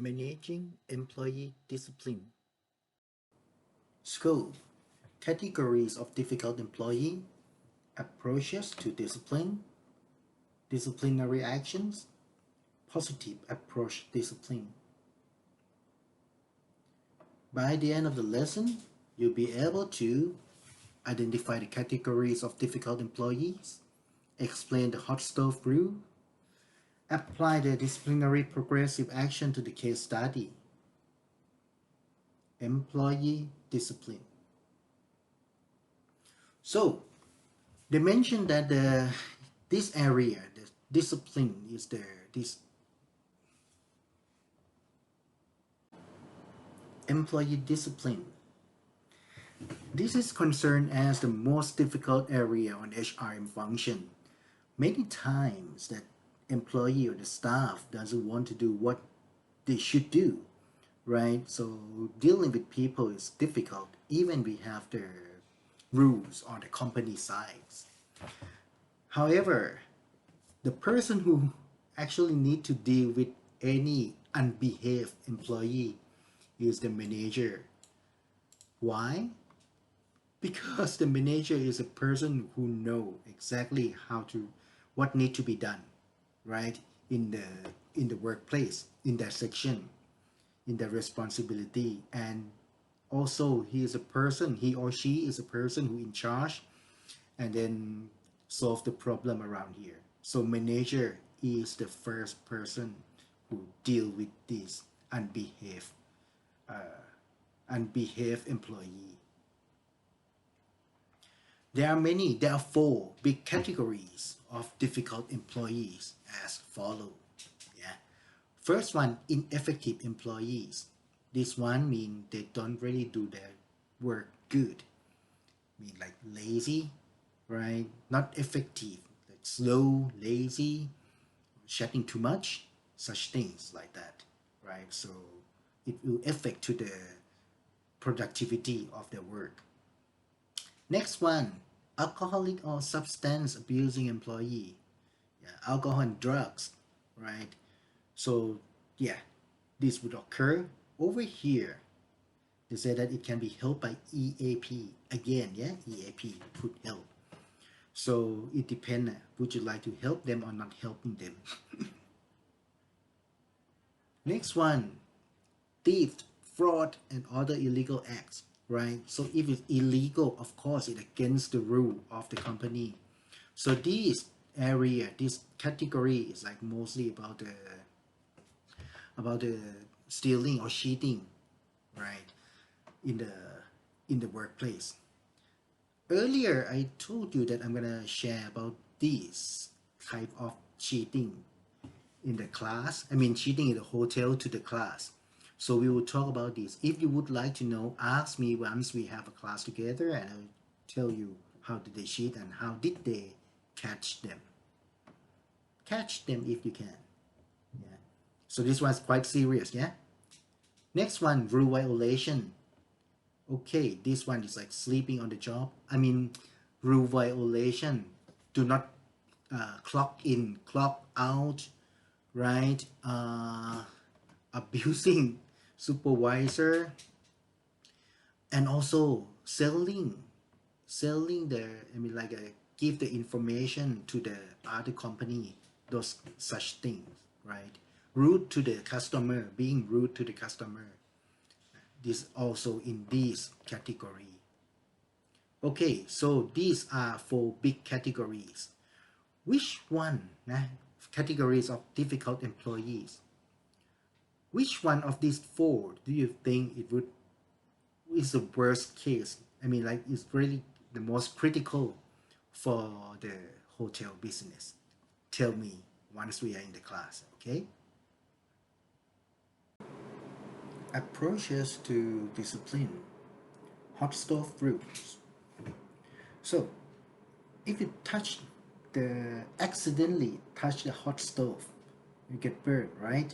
Managing employee discipline. Scope: categories of difficult employee, approaches to discipline, disciplinary actions, positive approach discipline. By the end of the lesson, you'll be able to identify the categories of difficult employees, explain the hot stove rule, apply the disciplinary progressive action to the case study, employee discipline. So they mentioned that this area, the discipline, is this employee discipline. This is concerned as the most difficult area on HRM function. Many times that employee or the staff doesn't want to do what they should do, right? So dealing with people is difficult, even we have the rules on the company sides. However, the person who actually need to deal with any unbehaved employee is the manager. Why? Because the manager is a person who know exactly what need to be done, right? In the workplace, in that section, in that responsibility, and also he or she is a person who in charge and then solve the problem around here. So manager is the first person who deal with this unbehaved employee. There are four big categories of difficult employees as follow. Yeah. First one, ineffective employees. This one mean they don't really do their work good. Mean like lazy, right? Not effective, like slow, lazy, chatting too much, such things like that, right? So it will affect to the productivity of their work. Next one, alcoholic or substance abusing employee. Yeah, alcohol and drugs, right? So yeah, this would occur over here. They say that it can be helped by EAP. Again, yeah, EAP could help. So it depends. Would you like to help them or not helping them? Next one, theft, fraud, and other illegal acts, right? So if it's illegal, of course, it's against the rule of the company. So this category is like mostly about the stealing or cheating, right? In the workplace. Earlier, I told you that I'm gonna share about this type of cheating in the class. I mean, cheating in the hotel to the class. So we will talk about this. If you would like to know, ask me once we have a class together, and I'll tell you how did they cheat and how did they catch them. Catch them if you can. Yeah. So this one's quite serious. Yeah. Next one, rule violation. Okay, this one is like sleeping on the job. I mean, rule violation. Do not clock in, clock out, right? Abusing supervisor, and also selling the, I mean, like give the information to the other company, those such things, right? Rude to the customer, being rude to the customer. This also in this category. Okay, so these are four big categories. Which one, categories of difficult employees? Which one of these four do you think is the worst case? I mean, like it's really the most critical for the hotel business. Tell me once we are in the class, okay? Approaches to discipline. Hot stove rules. So, if you accidentally touch the hot stove, you get burned, right?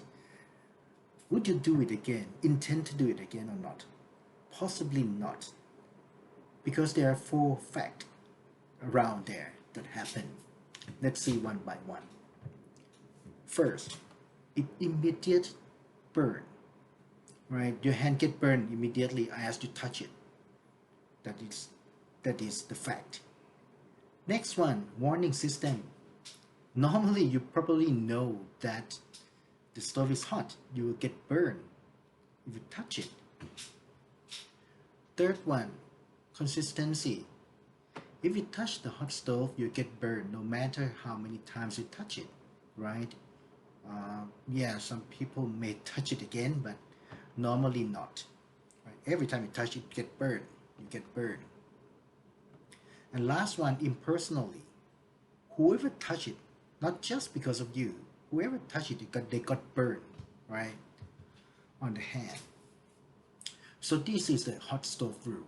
Would you do it again? Intend to do it again or not? Possibly not, because there are four facts around there that happen. Let's see one by one. First, it immediate burn. right? Your hand get burned immediately as you touch it. That is that is the fact. Next one, warning system. Normally, you probably know that the stove is hot. You will get burned if you touch it. Third one, consistency. If you touch the hot stove, you get burned no matter how many times you touch it, right? Yeah, some people may touch it again, but normally not. Right? Every time you touch it, you get burned. You get burned. And last one, impersonally. Whoever touched it, not just because of you, whoever touched it, they got burned, right, on the hand. So this is the hot stove rule.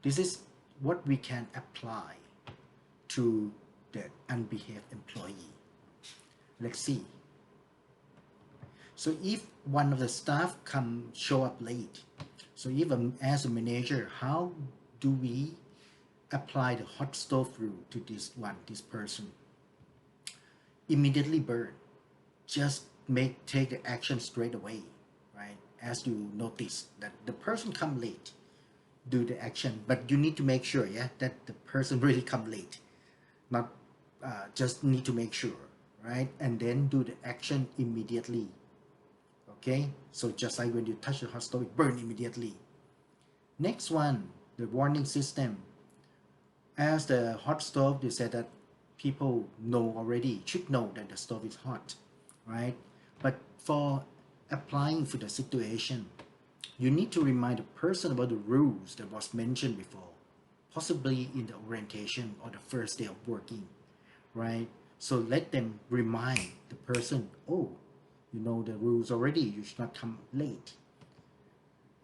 This is what we can apply to the unbehaved employee. Let's see. So if one of the staff show up late, so if as a manager, how do we apply the hot stove rule to this person? Immediately burn. Just take the action straight away, right? As you notice that the person come late, do the action, but you need to make sure, yeah, that the person really come late, not just need to make sure, right? And then do the action immediately. Okay, so just like when you touch the hot stove, it burn immediately. Next one, the warning system. As the hot stove, they said that people know already, should know that the stove is hot, right? But for applying for the situation, you need to remind the person about the rules that was mentioned before, possibly in the orientation or the first day of working, right? So let them remind the person, oh, you know the rules already, you should not come late.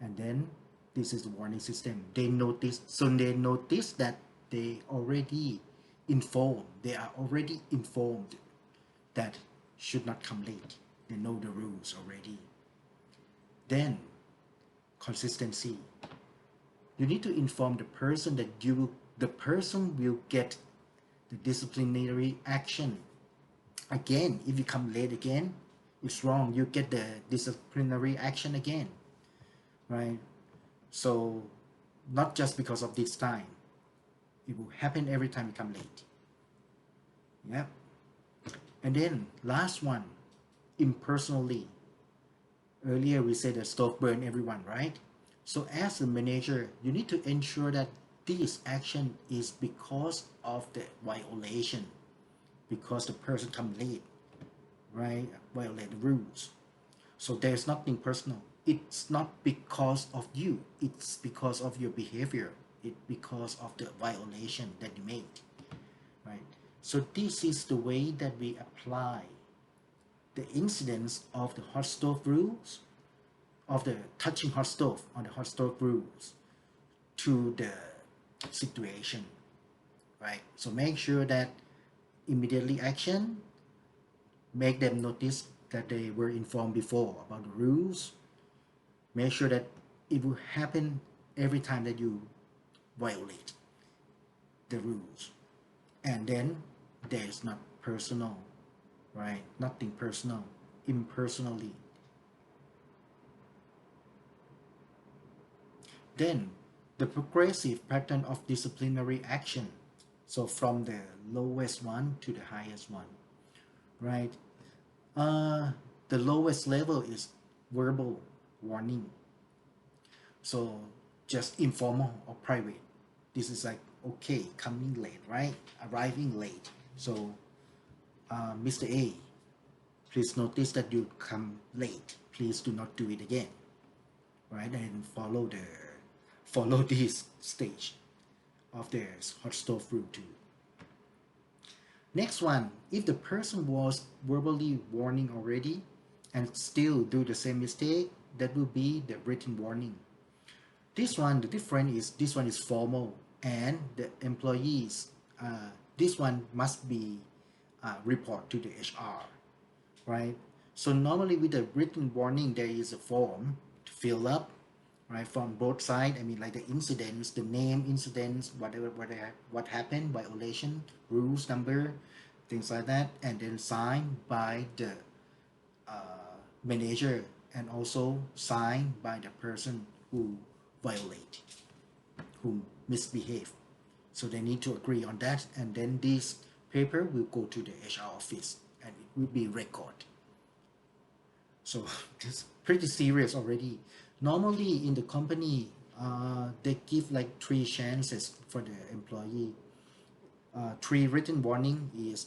And then this is the warning system. They notice that they already they are already informed that should not come late. They know the rules already. Then consistency. You need to inform the person that the person will get the disciplinary action. Again, if you come late again, it's wrong. You get the disciplinary action again, right? So not just because of this time. It will happen every time you come late. Yeah. And then last one, impersonally. Earlier we said the stove burn everyone, right? So as a manager, you need to ensure that this action is because of the violation, because the person come late, right? Violate the rules. So there's nothing personal. It's not because of you. It's because of your behavior. It's because of the violation that you made, right? So this is the way that we apply the incidence of the hot stove rules, of the touching hot stove on the hot stove rules to the situation, right? So make sure that immediately action, make them notice that they were informed before about the rules. Make sure that it will happen every time that you violate the rules. And then there's not personal, right? Nothing personal, impersonally. Then the progressive pattern of disciplinary action. So from the lowest one to the highest one, right? The lowest level is verbal warning. So just informal or private. This is like, okay, coming late, right? Arriving late. So, Mr. A, please notice that you come late. Please do not do it again, right? And follow this stage of the hot stove rule too. Next one, if the person was verbally warning already and still do the same mistake, that will be the written warning. This one, the difference is this one is formal, and the employees, this one must be report to the HR, right? So normally with the written warning, there is a form to fill up, right, from both sides. I mean, like the incidents, the name, incidents, what happened, violation, rules number, things like that, and then signed by the manager and also signed by the person who violate, who misbehave. So they need to agree on that, and then this paper will go to the HR office and it will be record. So it's pretty serious already. Normally in the company, they give like 3 chances for the employee. 3 written warning is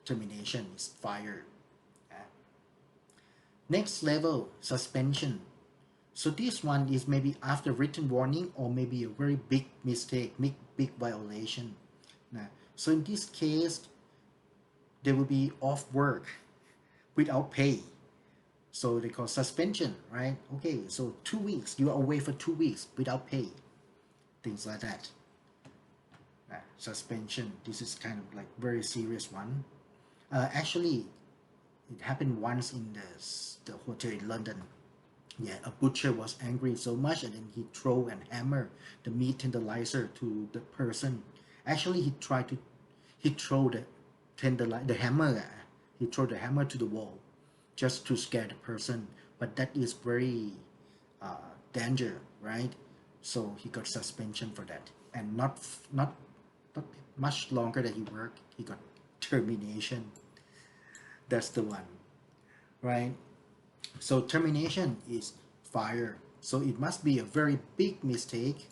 termination, is fire. Next level, suspension. So this one is maybe after written warning or maybe a very big mistake, big violation. So in this case, they will be off work without pay. So they call suspension, right? Okay, so 2 weeks, you are away for 2 weeks without pay. Things like that. Suspension, this is kind of like very serious one. Actually, it happened once in the hotel in London. Yeah, a butcher was angry so much and then he threw and hammer the meat tenderizer to the person. Actually, he threw the hammer. He threw the hammer to the wall just to scare the person. But that is very danger, right? So he got suspension for that, and not much longer that he worked. He got termination. That's the one, right? So termination is fire. So it must be a very big mistake,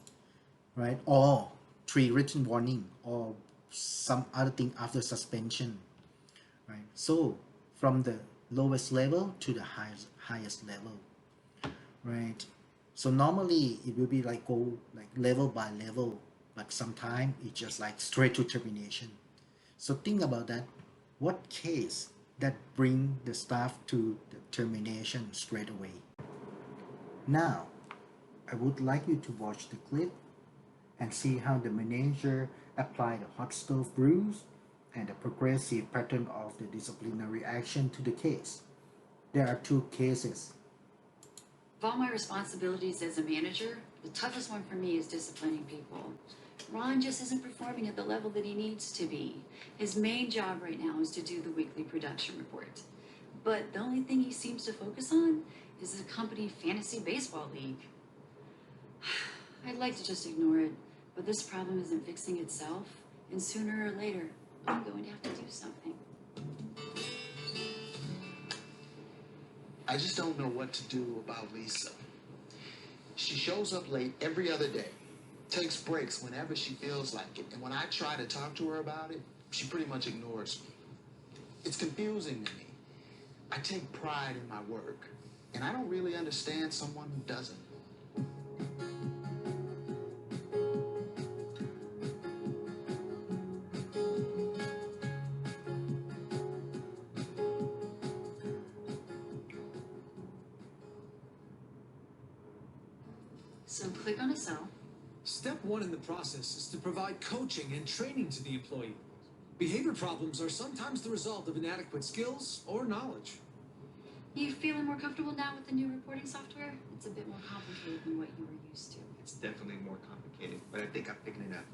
right? Or 3 written warning or some other thing after suspension, right? So from the lowest level to the highest level, right? So normally it will be like go like level by level, but sometimes it's just like straight to termination. So think about that. What case that bring the staff to the termination straight away? Now, I would like you to watch the clip and see how the manager applied the hot stove rules and the progressive pattern of the disciplinary action to the case. There are 2 cases. Of all my responsibilities as a manager, the toughest one for me is disciplining people. Ron just isn't performing at the level that he needs to be. His main job right now is to do the weekly production report. But the only thing he seems to focus on is the company fantasy baseball league. I'd like to just ignore it, but this problem isn't fixing itself, and sooner or later, I'm going to have to do something. I just don't know what to do about Lisa. She shows up late every other day, takes breaks whenever she feels like it, and when I try to talk to her about it, she pretty much ignores me. It's confusing to me. I take pride in my work, and I don't really understand someone who doesn't. So click on a cell. Step 1 in the process is to provide coaching and training to the employee. Behavior problems are sometimes the result of inadequate skills or knowledge. You feeling more comfortable now with the new reporting software? It's a bit more complicated than what you were used to. It's definitely more complicated, but I think I'm picking it up.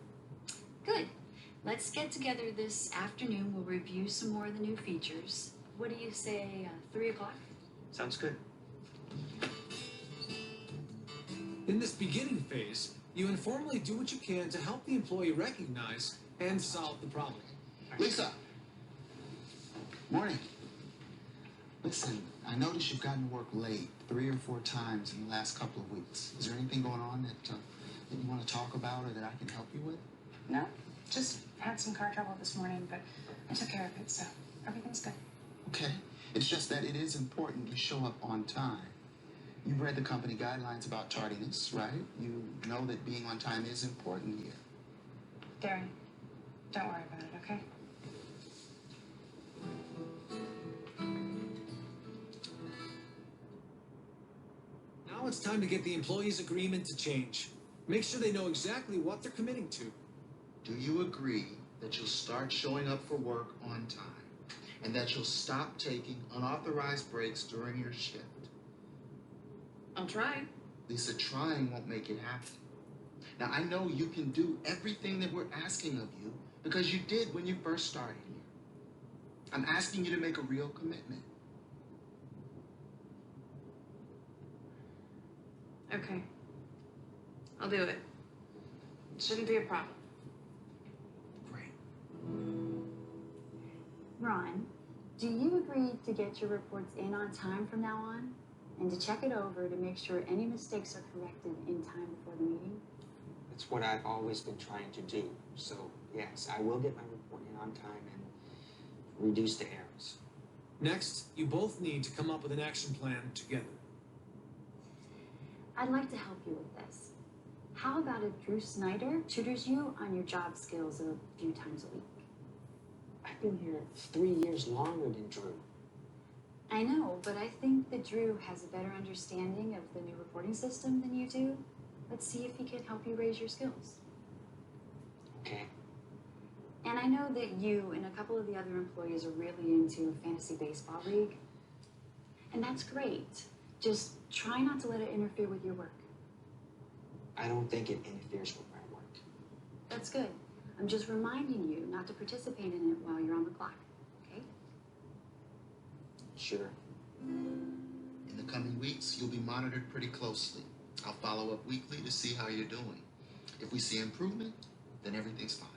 Good. Let's get together this afternoon. We'll review some more of the new features. What do you say, 3 o'clock? Sounds good. In this beginning phase, you informally do what you can to help the employee recognize and solve the problem. Lisa! Morning. Listen, I noticed you've gotten to work late 3 or 4 times in the last couple of weeks. Is there anything going on that you want to talk about or that I can help you with? No, just had some car trouble this morning, but I took care of it, so everything's good. Okay. It's just that it is important you show up on time. You've read the company guidelines about tardiness, right? You know that being on time is important here. Darren, don't worry about it, okay? Now it's time to get the employee's agreement to change. Make sure they know exactly what they're committing to. Do you agree that you'll start showing up for work on time and that you'll stop taking unauthorized breaks during your shift? I'll try. Lisa, trying won't make it happen. Now, I know you can do everything that we're asking of you because you did when you first started here. I'm asking you to make a real commitment. Okay. I'll do it. Shouldn't be a problem. Great. Ron, do you agree to get your reports in on time from now on? And to check it over to make sure any mistakes are corrected in time before the meeting? That's what I've always been trying to do. So, yes, I will get my report in on time and reduce the errors. Next, you both need to come up with an action plan together. I'd like to help you with this. How about if Drew Snyder tutors you on your job skills a few times a week? I've been here 3 years longer than Drew. I know, but I think that Drew has a better understanding of the new reporting system than you do. Let's see if he can help you raise your skills. Okay. And I know that you and a couple of the other employees are really into a fantasy baseball league. And that's great. Just try not to let it interfere with your work. I don't think it interferes with my work. That's good. I'm just reminding you not to participate in it while you're on the clock, okay? Sure. In the coming weeks, you'll be monitored pretty closely. I'll follow up weekly to see how you're doing. If we see improvement, then everything's fine.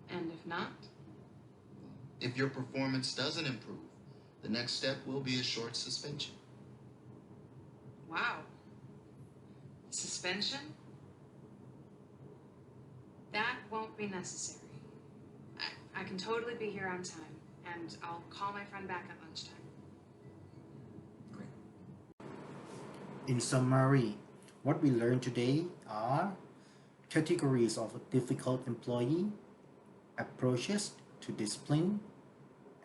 And if not? If your performance doesn't improve, the next step will be a short suspension. Wow. Suspension? That won't be necessary. I can totally be here on time, and I'll call my friend back at lunchtime. In summary, what we learned today are categories of a difficult employee, approaches to discipline,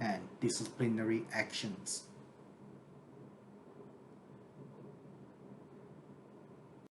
and disciplinary actions.